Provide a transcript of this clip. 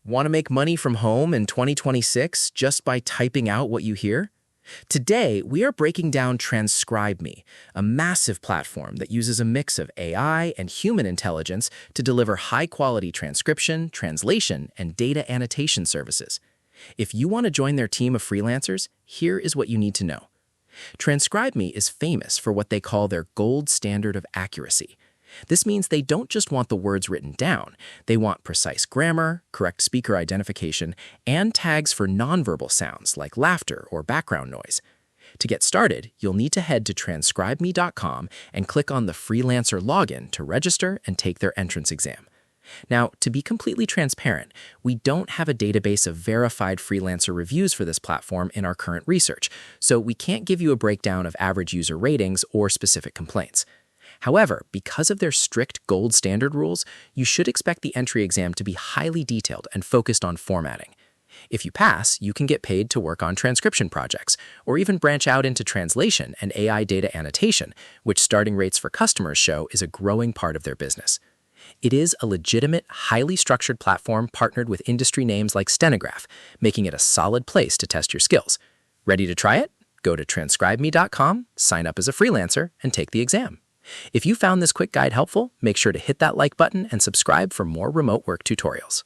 Want to make money from home in 2026 just by typing out what you hear? Today, we are breaking down TranscribeMe, a massive platform that uses a mix of AI and human intelligence to deliver high-quality transcription, translation, and data annotation services. If you want to join their team of freelancers, here is what you need to know. TranscribeMe is famous for what they call their gold standard of accuracy. This means they don't just want the words written down, they want precise grammar, correct speaker identification, and tags for nonverbal sounds like laughter or background noise. To get started, you'll need to head to transcribeme.com and click on the freelancer login to register and take their entrance exam. Now, to be completely transparent, we don't have a database of verified freelancer reviews for this platform in our current research, so we can't give you a breakdown of average user ratings or specific complaints. However, because of their strict gold standard rules, you should expect the entry exam to be highly detailed and focused on formatting. If you pass, you can get paid to work on transcription projects, or even branch out into translation and AI data annotation, which starting rates for customers show is a growing part of their business. It is a legitimate, highly structured platform partnered with industry names like Stenograph, making it a solid place to test your skills. Ready to try it? Go to transcribeme.com, sign up as a freelancer, and take the exam. If you found this quick guide helpful, make sure to hit that like button and subscribe for more remote work tutorials.